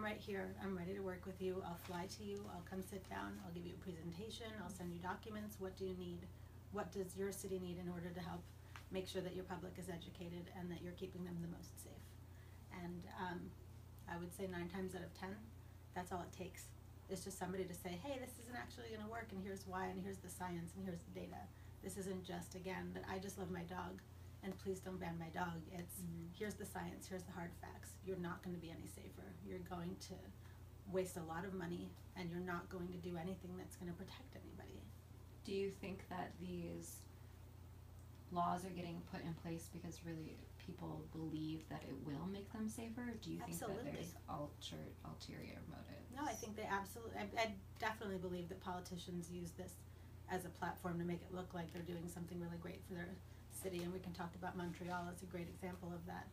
right here. I'm ready to work with you. I'll fly to you. I'll come sit down. I'll give you a presentation. I'll send you documents. What do you need? What does your city need in order to help make sure that your public is educated and that you're keeping them the most safe? And I would say 9 times out of 10, that's all it takes. It's just somebody to say, hey, this isn't actually going to work, and here's why, and here's the science, and here's the data. This isn't just, again, that I just love my dog, and please don't ban my dog. It's, here's the science, here's the hard facts. You're not going to be any safer. You're going to waste a lot of money, and you're not going to do anything that's going to protect anybody. Do you think that these laws are getting put in place because really people believe that it will make them safer? Do you think that there's ulterior motives? No, I think they absolutely, I definitely believe that politicians use this as a platform to make it look like they're doing something really great for their city, and we can talk about Montreal as a great example of that.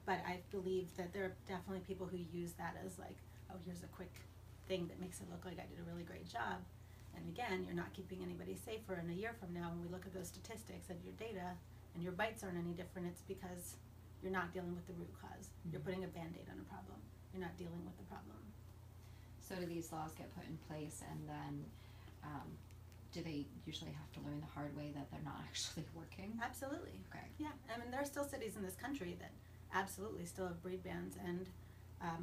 But I believe that there are definitely people who use that as like, oh, here's a quick thing that makes it look like I did a really great job. And again, you're not keeping anybody safer. And a year from now, when we look at those statistics and your data and your bites aren't any different, it's because you're not dealing with the root cause. You're putting a Band-Aid on a problem. You're not dealing with the problem. So do these laws get put in place, and then do they usually have to learn the hard way that they're not actually working? Absolutely. Okay. Yeah, I mean, there are still cities in this country that absolutely still have breed bans, and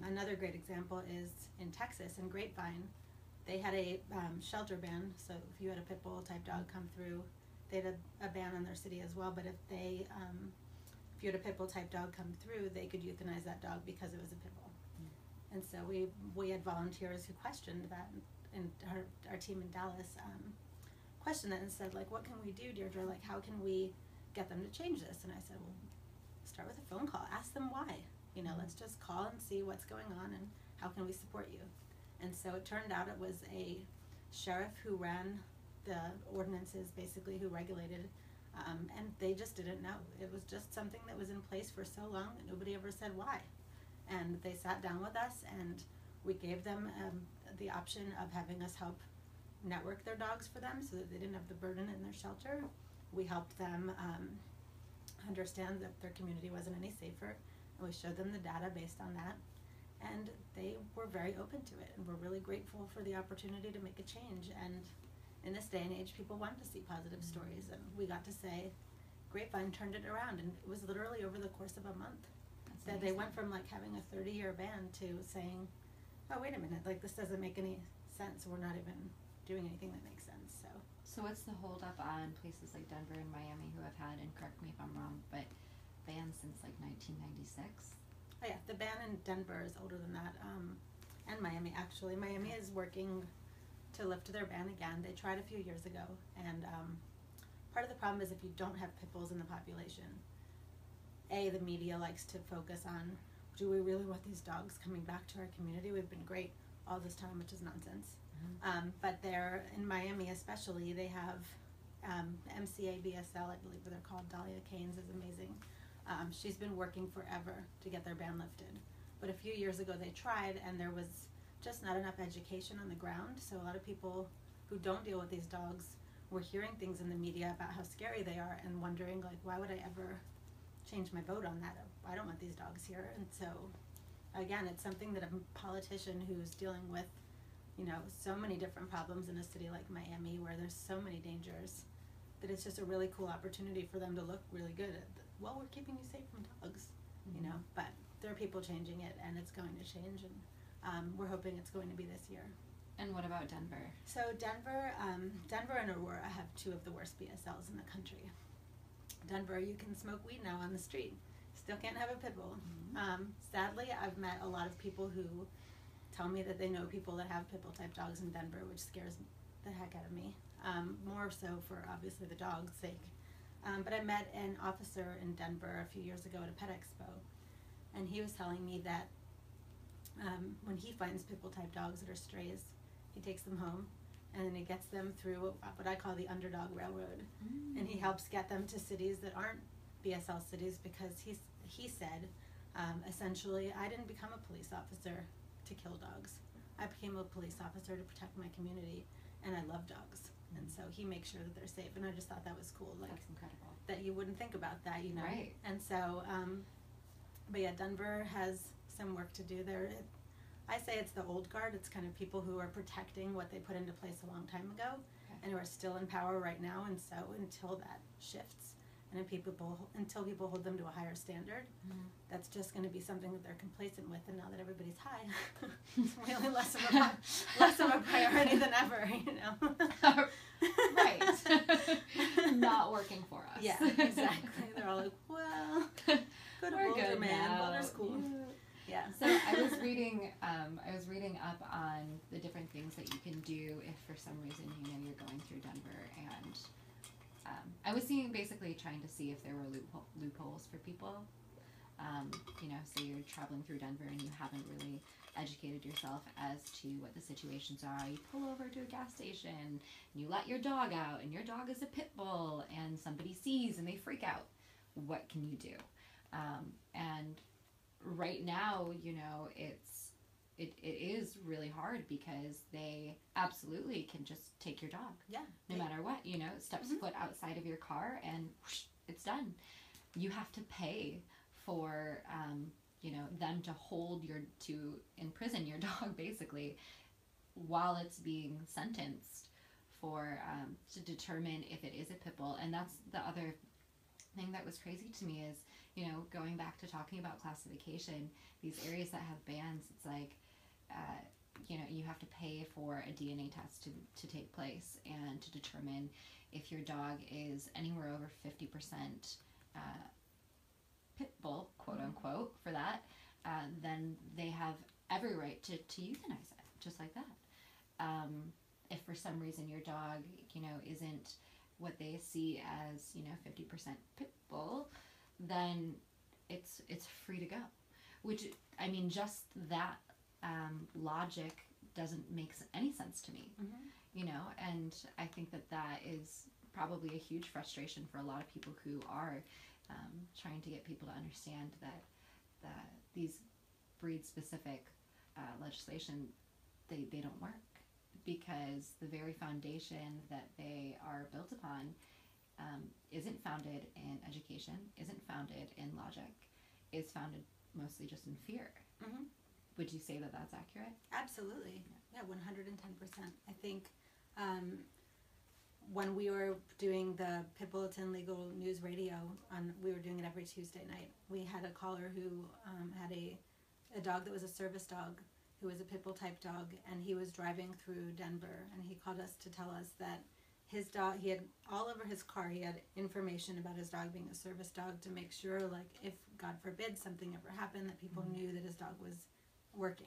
another great example is in Texas, in Grapevine. They had a shelter ban, so if you had a pit bull type dog come through, they had a ban on their city as well, but if they, if you had a pit bull type dog come through, they could euthanize that dog because it was a pit bull. And so we had volunteers who questioned that, and our team in Dallas questioned that and said, like, what can we do, Deirdre? Like, how can we get them to change this? And I said, well, start with a phone call. Ask them why. You know, let's just call and see what's going on and how can we support you. And so it turned out it was a sheriff who ran the ordinances, basically, who regulated, and they just didn't know. It was just something that was in place for so long that nobody ever said why. And they sat down with us, and we gave them the option of having us help network their dogs for them so that they didn't have the burden in their shelter. We helped them understand that their community wasn't any safer, and we showed them the data based on that. And they were very open to it, and we're really grateful for the opportunity to make a change. And in this day and age, people want to see positive stories, and we got to say, Grapevine turned it around, and it was literally over the course of a month that they went from like having a 30-year ban to saying, oh, wait a minute, like this doesn't make any sense. We're not even doing anything that makes sense. So what's the hold up on places like Denver and Miami who have had, and correct me if I'm wrong, but bans since like 1996? Oh yeah, the ban in Denver is older than that, and Miami actually. Miami is working to lift their ban again. They tried a few years ago, and part of the problem is if you don't have pit bulls in the population, the media likes to focus on, do we really want these dogs coming back to our community? We've been great all this time, which is nonsense. But they're, in Miami especially, they have MCA BSL, I believe they're called. Dahlia Keynes is amazing. She's been working forever to get their ban lifted. But a few years ago they tried, and there was just not enough education on the ground. So a lot of people who don't deal with these dogs were hearing things in the media about how scary they are and wondering, like, why would I ever change my vote on that? I don't want these dogs here. And so, again, it's something that a politician who's dealing with, you know, so many different problems in a city like Miami where there's so many dangers, that it's just a really cool opportunity for them to look really good at, well, we're keeping you safe from dogs, you know, but there are people changing it, and it's going to change, and we're hoping it's going to be this year. And what about Denver? So Denver and Aurora have 2 of the worst BSLs in the country. Denver, you can smoke weed now on the street. Still can't have a pit bull. Sadly, I've met a lot of people who tell me that they know people that have pit bull type dogs in Denver, which scares the heck out of me. More so for obviously the dog's sake. But I met an officer in Denver a few years ago at a pet expo, and he was telling me that when he finds pit bull type dogs that are strays, he takes them home, and then he gets them through what I call the underdog railroad, and he helps get them to cities that aren't BSL cities, because he said, essentially, I didn't become a police officer to kill dogs. I became a police officer to protect my community, and I love dogs. And so he makes sure that they're safe, and I just thought that was cool. Like, that's incredible. That you wouldn't think about that, you know? Right. And so, but yeah, Denver has some work to do there. I say it's the old guard. It's kind of people who are protecting what they put into place a long time ago, and who are still in power right now. And so until that shifts, and until people hold them to a higher standard, that's just going to be something that they're complacent with. And now that everybody's high, it's really less of a priority than ever, you know. Right. Not working for us. Yeah, exactly. They're all like, well, go to Boulder, man. Boulder School. Yeah. So I was reading up on the different things that you can do if for some reason you're going through Denver, and I was basically trying to see if there were loopholes for people. So you're traveling through Denver and you haven't really educated yourself as to what the situations are. You pull over to a gas station, and you let your dog out, and your dog is a pit bull, and somebody sees and they freak out. What can you do? And right now, it is really hard because they absolutely can just take your dog. Yeah. No matter what, steps foot outside of your car and whoosh, it's done. You have to pay for, them to imprison your dog basically while it's being sentenced for, to determine if it is a pit bull. And that's the other thing that was crazy to me is, going back to talking about classification, these areas that have bans, it's like, you have to pay for a DNA test to take place and to determine if your dog is anywhere over 50% pit bull, quote unquote, for that, then they have every right to euthanize it, just like that. If for some reason your dog, isn't what they see as, 50% pit bull, then it's free to go. Which, just that logic doesn't make any sense to me, and I think that is probably a huge frustration for a lot of people who are trying to get people to understand that these breed-specific legislation, they don't work, because the very foundation that they are built upon isn't founded in education, isn't founded in logic, is founded mostly just in fear. Mm-hmm. Would you say that that's accurate? Absolutely. Yeah, 110%. I think when we were doing the Pit Bulletin Legal News Radio, we were doing it every Tuesday night, we had a caller who had a dog that was a service dog, who was a pit bull type dog, and he was driving through Denver, and he called us to tell us that his dog, he had all over his car, he had information about his dog being a service dog to make sure, like, if God forbid something ever happened, that people knew that his dog was working.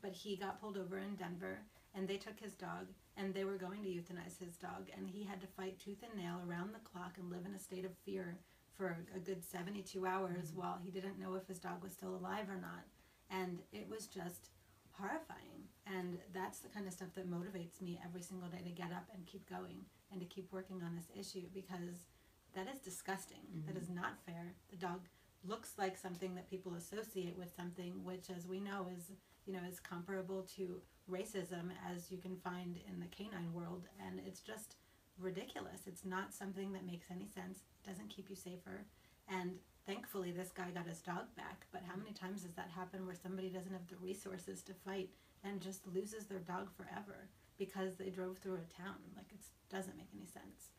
But he got pulled over in Denver, and they took his dog, and they were going to euthanize his dog, and he had to fight tooth and nail around the clock and live in a state of fear for a good 72 hours while he didn't know if his dog was still alive or not. And it was just horrifying. And that's the kind of stuff that motivates me every single day to get up and keep going and to keep working on this issue, because that is disgusting. That is not fair. The dog looks like something that people associate with something which, as we know, is comparable to racism as you can find in the canine world, and it's just ridiculous. It's not something that makes any sense. It doesn't keep you safer. And thankfully this guy got his dog back, but how many times does that happen where somebody doesn't have the resources to fight and just loses their dog forever because they drove through a town? Like, it doesn't make any sense.